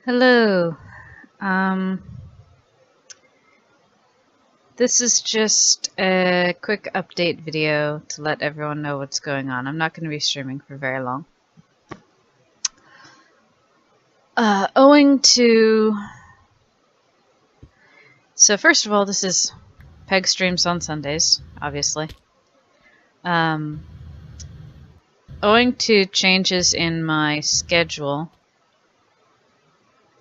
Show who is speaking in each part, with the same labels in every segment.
Speaker 1: Hello. Um, this is just a quick update video to let everyone know what's going on. I'm not going to be streaming for very long. Owing to... So first of all, this is Peg streams on Sundays, obviously. Owing to changes in my schedule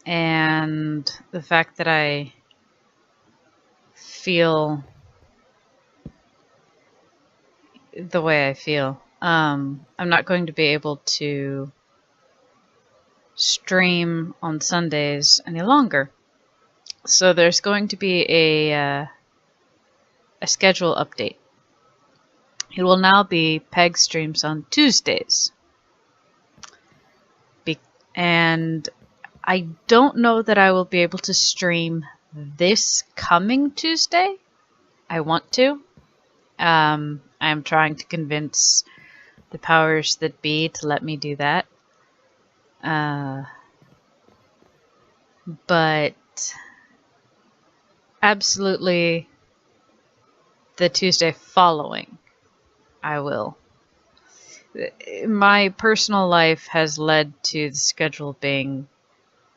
Speaker 1: and the fact that I feel the way I feel, I'm not going to be able to stream on Sundays any longer. So there's going to be a schedule update. It will now be Peg streams on Tuesdays. And I don't know that I will be able to stream this coming Tuesday. I want to. I'm trying to convince the powers that be to let me do that. But absolutely the Tuesday following, I will. My personal life has led to the schedule being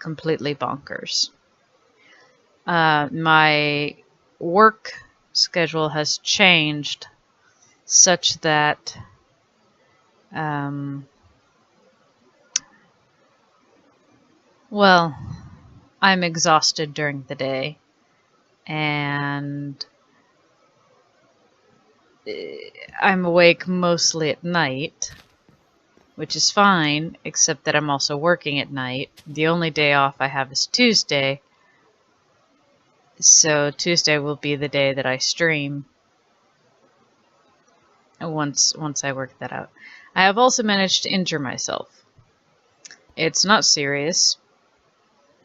Speaker 1: completely bonkers. My work schedule has changed such that well, I'm exhausted during the day and I'm awake mostly at night, which is fine, except that I'm also working at night. The only day off I have is Tuesday, so Tuesday will be the day that I stream once I work that out. I have also managed to injure myself. It's not serious.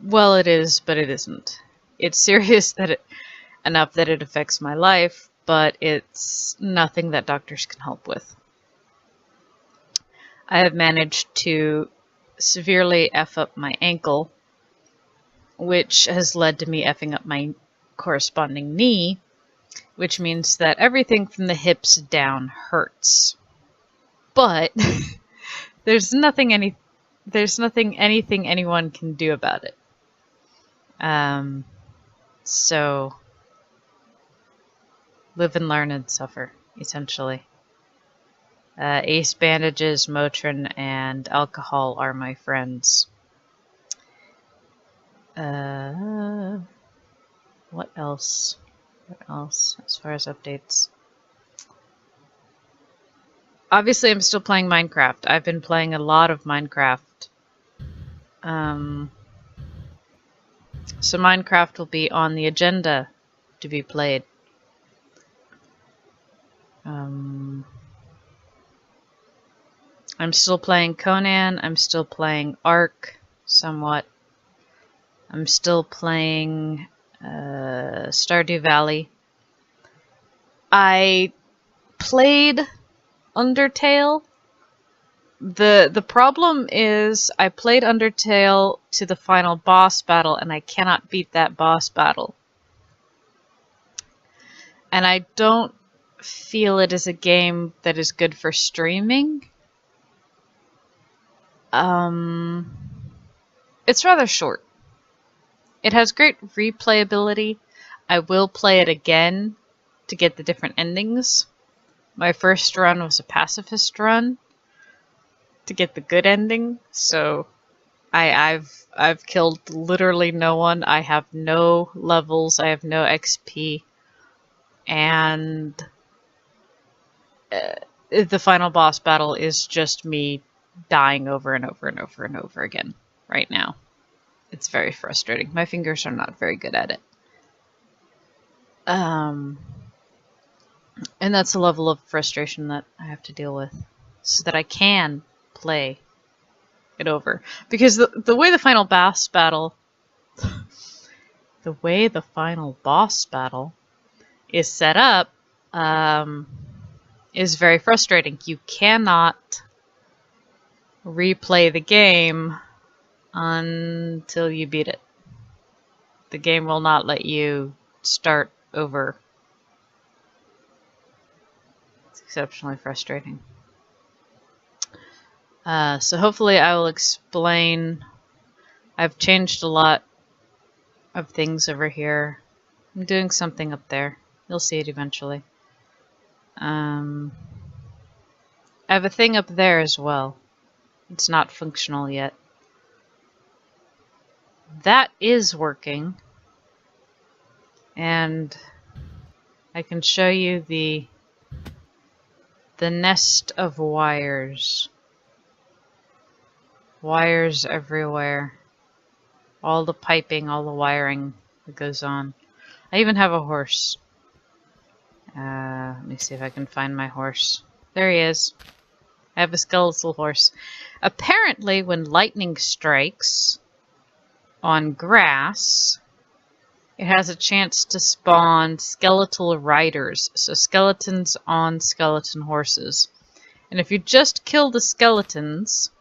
Speaker 1: Well, it is, but it isn't. It's serious enough that it affects my life, but it's nothing that doctors can help with. I have managed to severely F up my ankle, which has led to me effing up my corresponding knee, which means that everything from the hips down hurts. But there's nothing anything anyone can do about it. So live and learn and suffer, essentially. Ace bandages, Motrin, and alcohol are my friends. What else? What else as far as updates? Obviously, I'm still playing Minecraft. I've been playing a lot of Minecraft. So Minecraft will be on the agenda to be played. I'm still playing Conan. I'm still playing Ark, somewhat. I'm still playing Stardew Valley. I played Undertale. The problem is I played Undertale to the final boss battle and I cannot beat that boss battle. And I don't feel it is a game that is good for streaming. It's rather short. It has great replayability. I will play it again to get the different endings. My first run was a pacifist run to get the good ending, so I've killed literally no one. I have no levels, I have no XP, and the final boss battle is just me dying over and over and over and over again right now. It's very frustrating. My fingers are not very good at it. And that's a level of frustration that I have to deal with so that I can play it over. Because the way the final boss battle is set up is very frustrating. You cannot replay the game until you beat it. The game will not let you start over. It's exceptionally frustrating. So hopefully I will explain. I've changed a lot of things over here. I'm doing something up there. You'll see it eventually. I have a thing up there as well. It's not functional yet. That is working. And I can show you the nest of wires. Wires everywhere. All the piping, all the wiring that goes on. I even have a horse. Let me see if I can find my horse. There he is. I have a skeletal horse. Apparently, when lightning strikes on grass, it has a chance to spawn skeletal riders. So skeletons on skeleton horses. And if you just kill the skeletons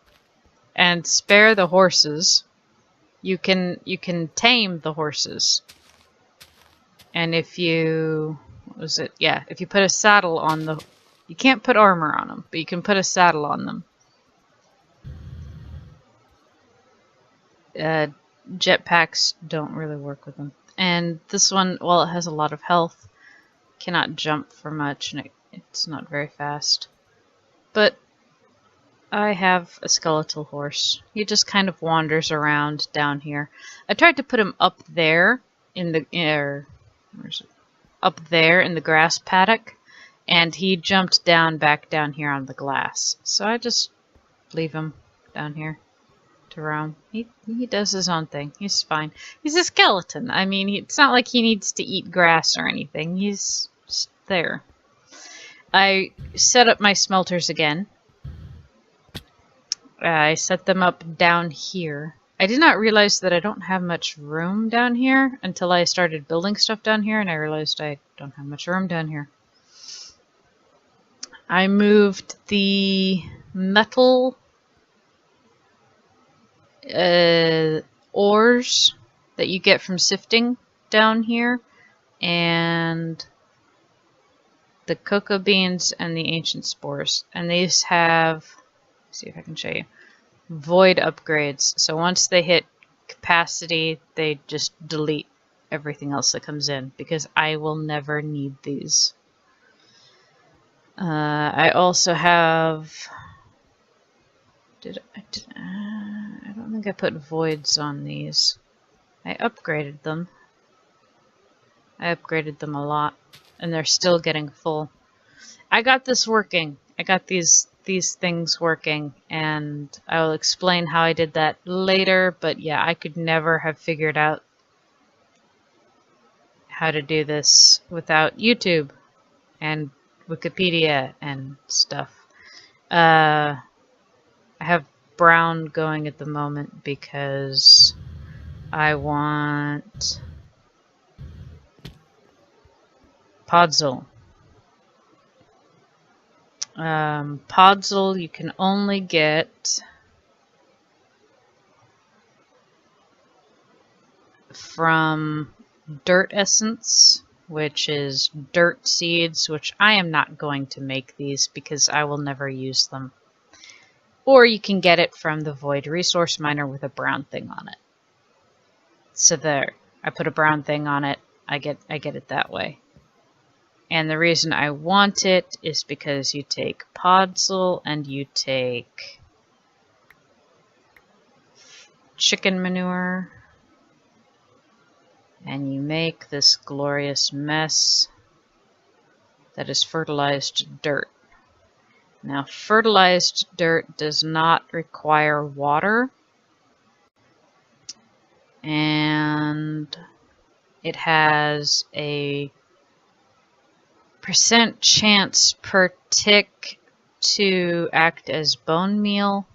Speaker 1: and spare the horses, you can tame the horses. And if you, what was it? Yeah, if you put a saddle on the, you can't put armor on them, but you can put a saddle on them. Jetpacks don't really work with them. And this one, while it has a lot of health, cannot jump for much, and it's not very fast. But I have a skeletal horse. He just kind of wanders around down here. I tried to put him up there in the up there in the grass paddock, and he jumped back down here on the glass. So I just leave him down here to roam. He does his own thing. He's fine. He's a skeleton. I mean, it's not like he needs to eat grass or anything. He's just there. I set up my smelters again. I set them up down here. I did not realize that I don't have much room down here until I started building stuff down here, and I realized I don't have much room down here. I moved the metal ores that you get from sifting down here, and the cocoa beans and the ancient spores. And these have, let's see if I can show you, void upgrades. So once they hit capacity, they just delete everything else that comes in, because I will never need these. I also have, I don't think I put voids on these. I upgraded them. I upgraded them a lot, and they're still getting full. I got this working. I got these things working, and I will explain how I did that later, but yeah, I could never have figured out how to do this without YouTube and Wikipedia and stuff. I have brown going at the moment because I want Podzol. Podzol you can only get from dirt essence, which is dirt seeds, which I am not going to make these because I will never use them. Or you can get it from the Void Resource Miner with a brown thing on it. So there, I put a brown thing on it, I get it that way. And the reason I want it is because you take Podzol and you take chicken manure, and you make this glorious mess that is fertilized dirt. Now, fertilized dirt does not require water, and it has a % chance per tick to act as bone meal,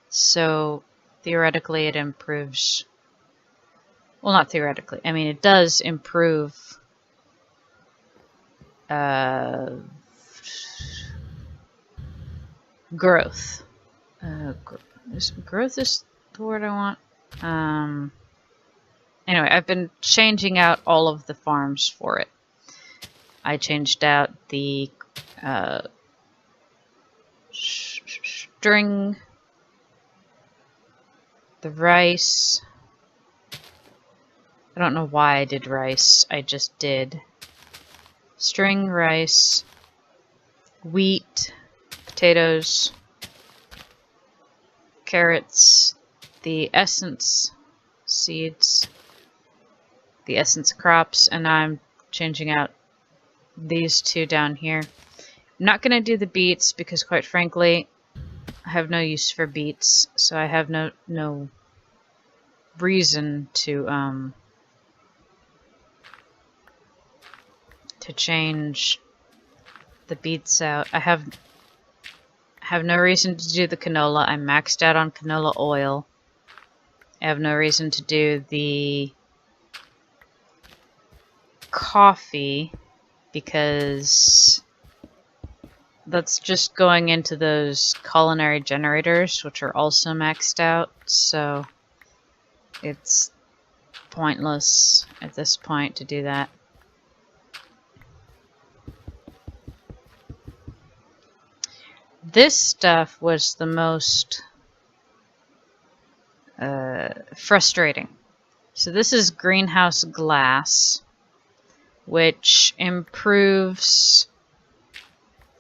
Speaker 1: so theoretically it improves, well, not theoretically, I mean it does improve growth. Growth is the word I want. Anyway, I've been changing out all of the farms for it. I changed out the string, the rice. I don't know why I did rice, I just did. String, rice, wheat, potatoes, carrots, the essence seeds, the essence crops, and I'm changing out these two down here. I'm not going to do the beets because, quite frankly, I have no use for beets, so I have no reason to change the beets out. I have no reason to do the canola. I'm maxed out on canola oil. I have no reason to do the coffee because that's just going into those culinary generators, which are also maxed out, so it's pointless at this point to do that. This stuff was the most frustrating. So this is greenhouse glass, which improves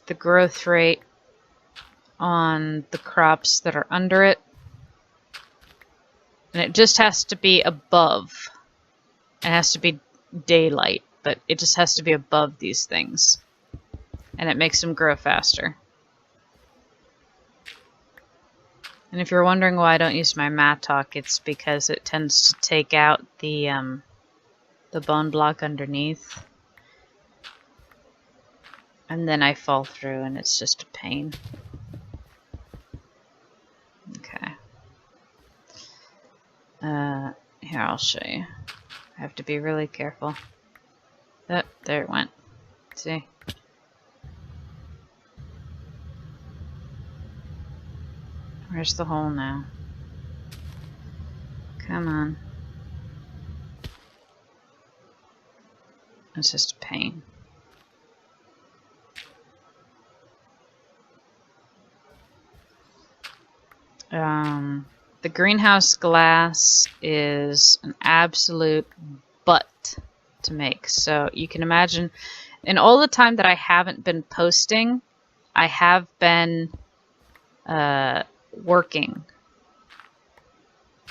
Speaker 1: the growth rate on the crops that are under it. And it just has to be above. It has to be daylight, but it just has to be above these things. And it makes them grow faster. And if you're wondering why I don't use my mattock, it's because it tends to take out the bone block underneath. And then I fall through and it's just a pain. Okay. Here, I'll show you. I have to be really careful. Oh, there it went. See? Where's the hole now? Come on. It's just a pain. The greenhouse glass is an absolute butt to make. So you can imagine, in all the time that I haven't been posting, I have been working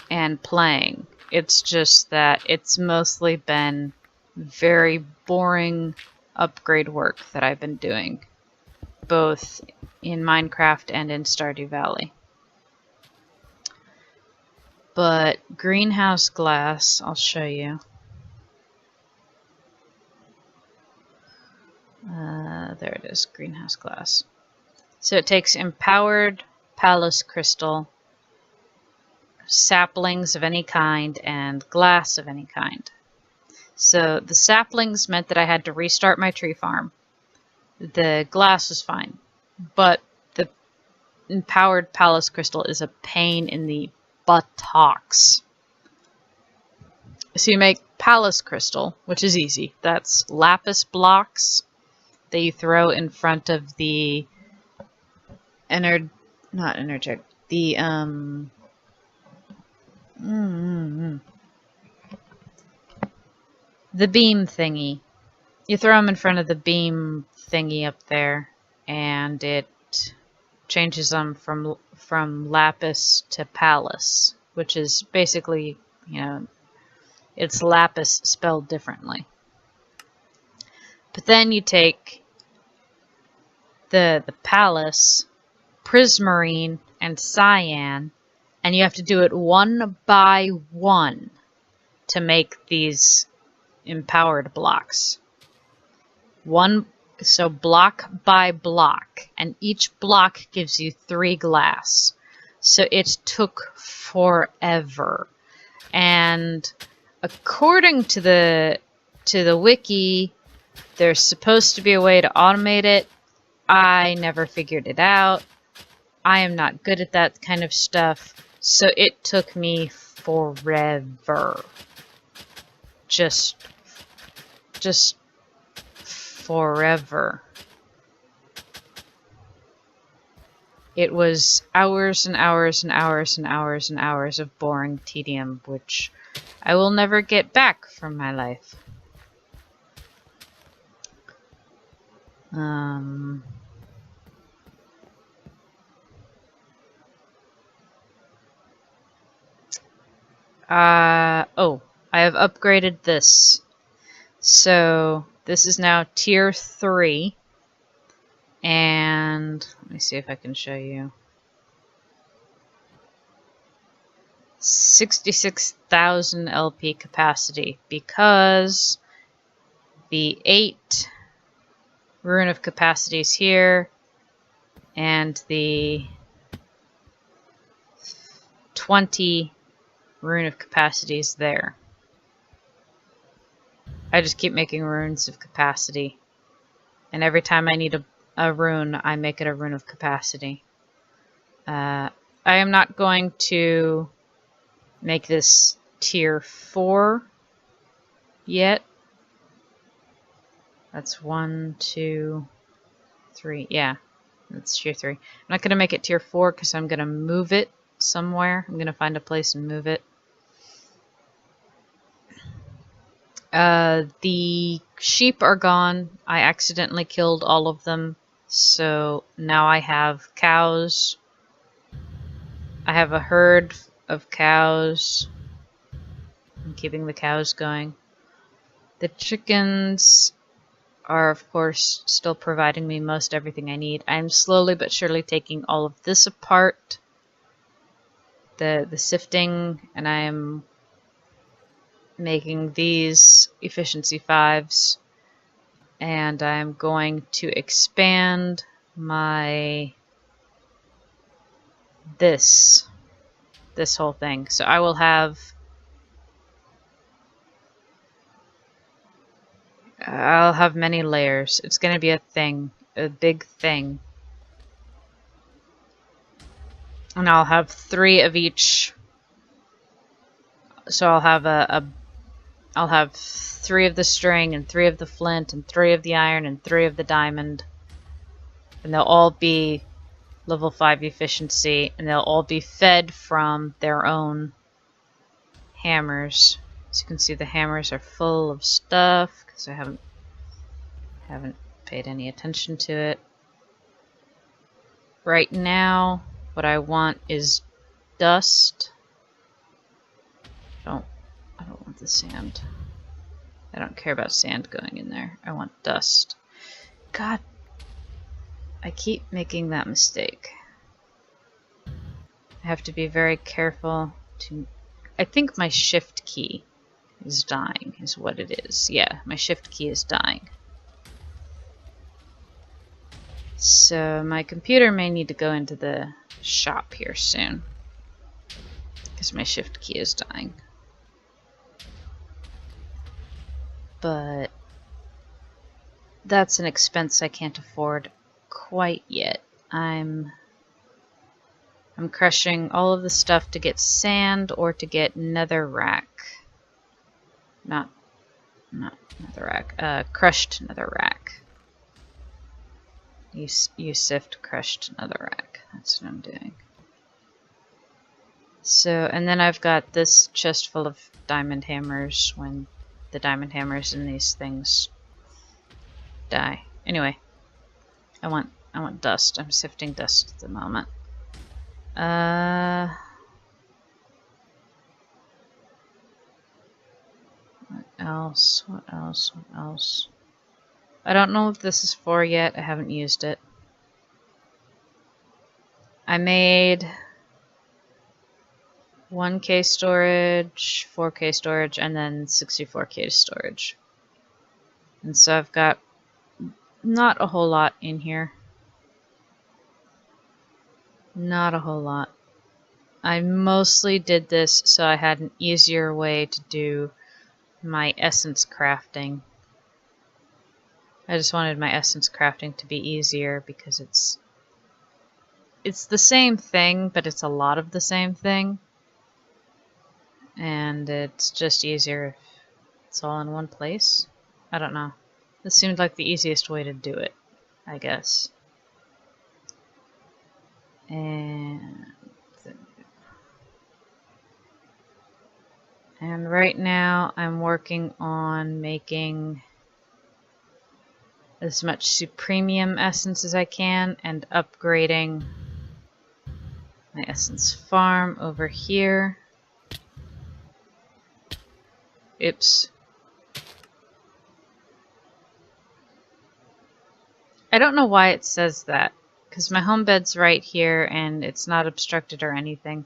Speaker 1: and playing. It's just that it's mostly been very boring upgrade work that I've been doing, both in Minecraft and in Stardew Valley. But greenhouse glass, I'll show you. There it is, greenhouse glass. So it takes empowered Pallas crystal, saplings of any kind, and glass of any kind. So the saplings meant that I had to restart my tree farm. The glass was fine, but the empowered Pallas crystal is a pain in the buttocks. So you make Pallas crystal, which is easy. That's lapis blocks that you throw in front of the the beam thingy. You throw them in front of the beam thingy up there, and it changes them from lapis to Pallas, which is basically, you know, it's lapis spelled differently. But then you take the Pallas, prismarine, and cyan, and you have to do it one by one to make these empowered blocks. So block by block, and each block gives you 3 glass. So it took forever. And according to the wiki, there's supposed to be a way to automate it. I never figured it out. I am not good at that kind of stuff. So it took me forever. Just forever. It was hours and hours and hours and hours and hours of boring tedium, which I will never get back from my life. Oh, I have upgraded this. So this is now tier 3. And let me see if I can show you. 66,000 LP capacity, because the 8 Rune of Capacity is here, and the 20 Rune of Capacity is there. I just keep making runes of capacity, and every time I need a rune, I make it a Rune of Capacity. I am not going to make this tier 4 yet. That's 1, 2, 3. Yeah, that's tier 3. I'm not going to make it tier 4 because I'm going to move it somewhere. I'm going to find a place and move it. The sheep are gone. I accidentally killed all of them. So now I have cows. I have a herd of cows. I'm keeping the cows going. The chickens are, of course, still providing me most everything I need. I'm slowly but surely taking all of this apart. The sifting, and I am making these efficiency 5s. And I'm going to expand my this whole thing. So I will have I'll have many layers. It's going to be a thing, a big thing. And I'll have 3 of each. So I'll have I'll have 3 of the string, and 3 of the flint, and 3 of the iron, and 3 of the diamond. And they'll all be level 5 efficiency, and they'll all be fed from their own hammers. As you can see, the hammers are full of stuff because I haven't paid any attention to it. Right now, what I want is dust. I don't want the sand. I don't care about sand going in there. I want dust. God, I keep making that mistake. I have to be very careful to... I think my shift key is dying, is what it is. Yeah, my shift key is dying. So my computer may need to go into the shop here soon, because my shift key is dying. But that's an expense I can't afford quite yet. I'm crushing all of the stuff to get sand or to get netherrack. Not netherrack. Crushed netherrack. You sift crushed netherrack. That's what I'm doing. So, and then I've got this chest full of diamond hammers when the diamond hammers in these things die. Anyway, I want dust. I'm sifting dust at the moment. What else? What else? What else? I don't know what this is for yet. I haven't used it. I made 1K storage, 4K storage, and then 64K storage. And so I've got not a whole lot in here. Not a whole lot. I mostly did this so I had an easier way to do my essence crafting. I just wanted my essence crafting to be easier because it's the same thing, but it's a lot of the same thing. and it's just easier if it's all in one place. I don't know. This seemed like the easiest way to do it, I guess. And right now I'm working on making as much Supremium essence as I can and upgrading my essence farm over here. Oops. I don't know why it says that, because my home bed's right here and it's not obstructed or anything.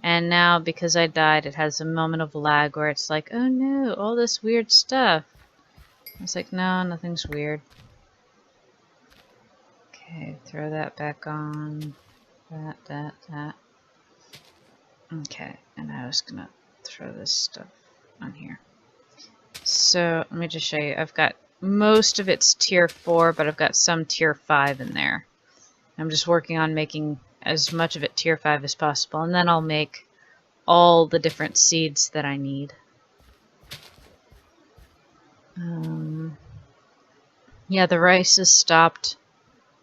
Speaker 1: And now, because I died, it has a moment of lag where it's like, oh no, all this weird stuff. It's like, no, nothing's weird. Okay, throw that back on. That. Okay, and I was gonna throw this stuff on here. So, let me just show you. I've got most of it's tier 4, but I've got some tier 5 in there. I'm just working on making as much of it tier 5 as possible, and then I'll make all the different seeds that I need. Yeah, the rice is stopped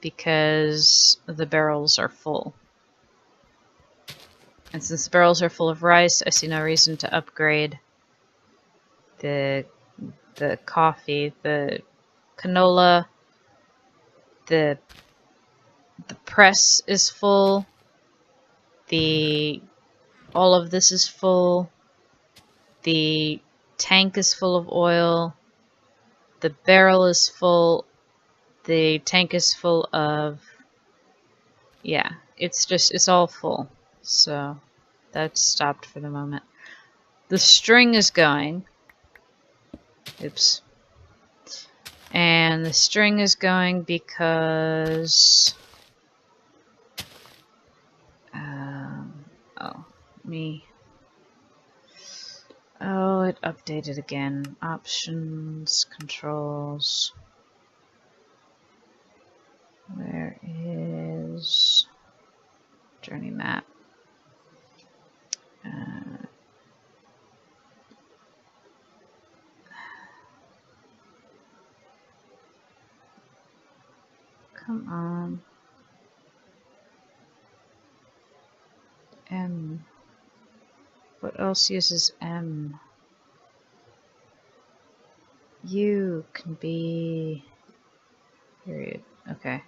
Speaker 1: because the barrels are full. And since the barrels are full of rice, I see no reason to upgrade the coffee, the canola, the press is full, all of this is full, the tank is full of oil, the barrel is full, the tank is full of, yeah, it's all full. So that's stopped for the moment. The string is going. Oops. And the string is going because oh, it updated again. Options, controls. Where is journey map? Come on. M. What else uses M? U can be period. Okay.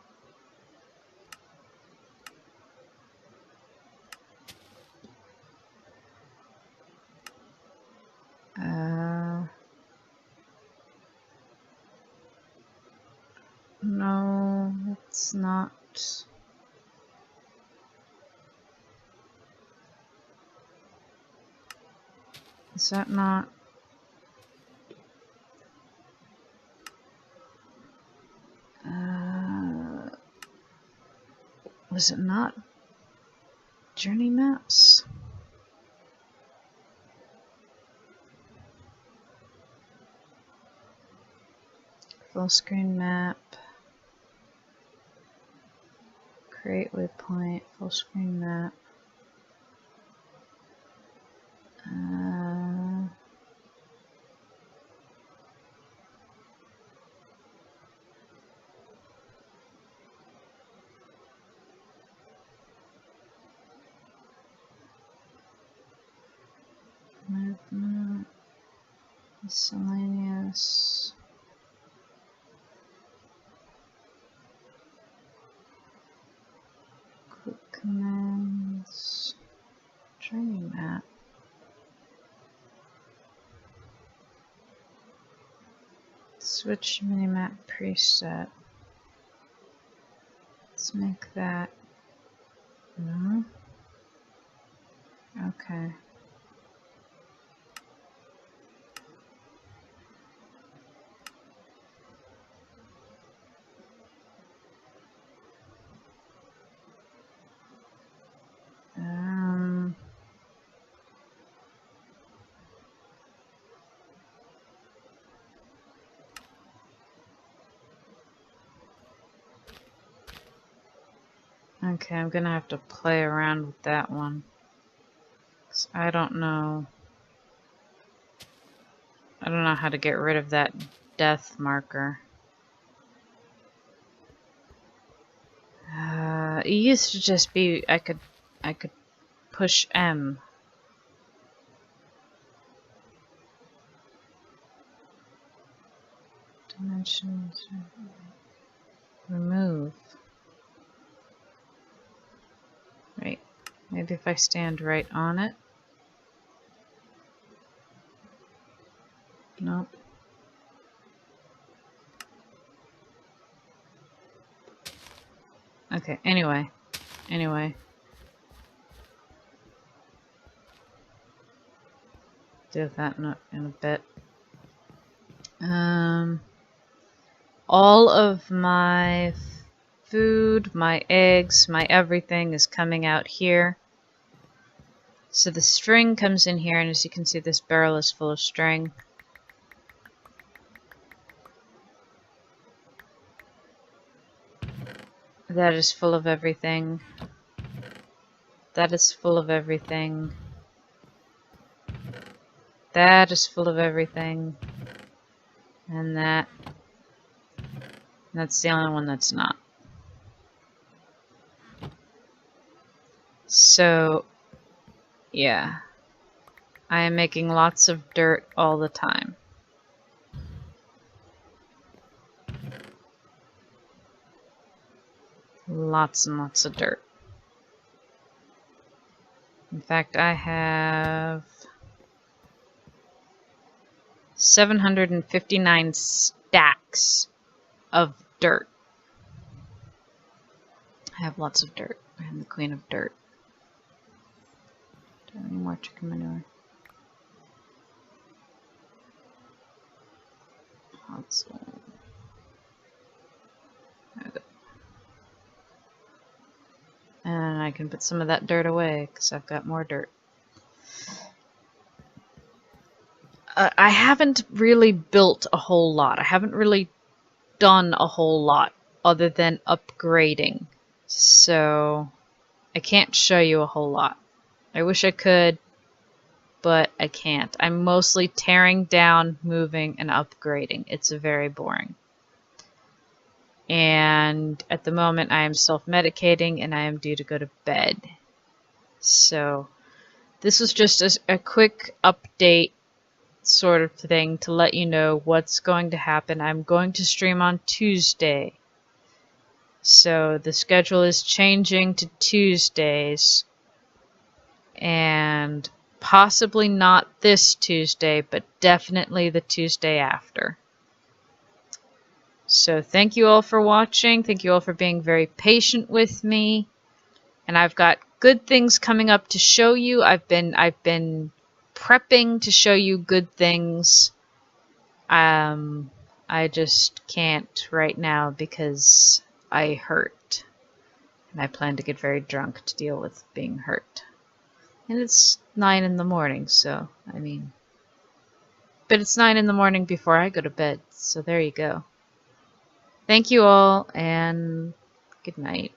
Speaker 1: No, it's not. Is that not? Was it not journey maps? Full screen map. Create waypoint. Full screen map. Movement. Miscellaneous. Quick commands. Journey map. Switch minimap preset. Let's make that. No. Okay. Okay, I'm gonna have to play around with that one. 'Cause I don't know I don't know how to get rid of that death marker. It used to just be I could push M. Dimensions. Remove. Right. Maybe if I stand right on it. Nope. Okay, anyway. Do that in a bit. All of my food, my eggs, my everything is coming out here. So the string comes in here, and as you can see, this barrel is full of string. That is full of everything. That is full of everything. That is full of everything. And that. That's the only one that's not. So, yeah. I am making lots of dirt all the time. Lots and lots of dirt. In fact, I have 759 stacks of dirt. I have lots of dirt. I am the queen of dirt. Do I have any more chicken manure? And I can put some of that dirt away because I've got more dirt. I haven't really built a whole lot. I haven't really done a whole lot other than upgrading. So I can't show you a whole lot. I wish I could, but I can't. I'm mostly tearing down, moving, and upgrading. It's very boring. And at the moment I am self-medicating and I am due to go to bed. So this was just a quick update sort of thing to let you know what's going to happen. I'm going to stream on Tuesday. So the schedule is changing to Tuesdays. And possibly not this Tuesday, but definitely the Tuesday after. So thank you all for watching. Thank you all for being very patient with me. And I've got good things coming up to show you. I've been prepping to show you good things. I just can't right now because I hurt. And I plan to get very drunk to deal with being hurt. And it's 9 in the morning, so, I mean. But it's 9 in the morning before I go to bed, so there you go. Thank you all, and good night.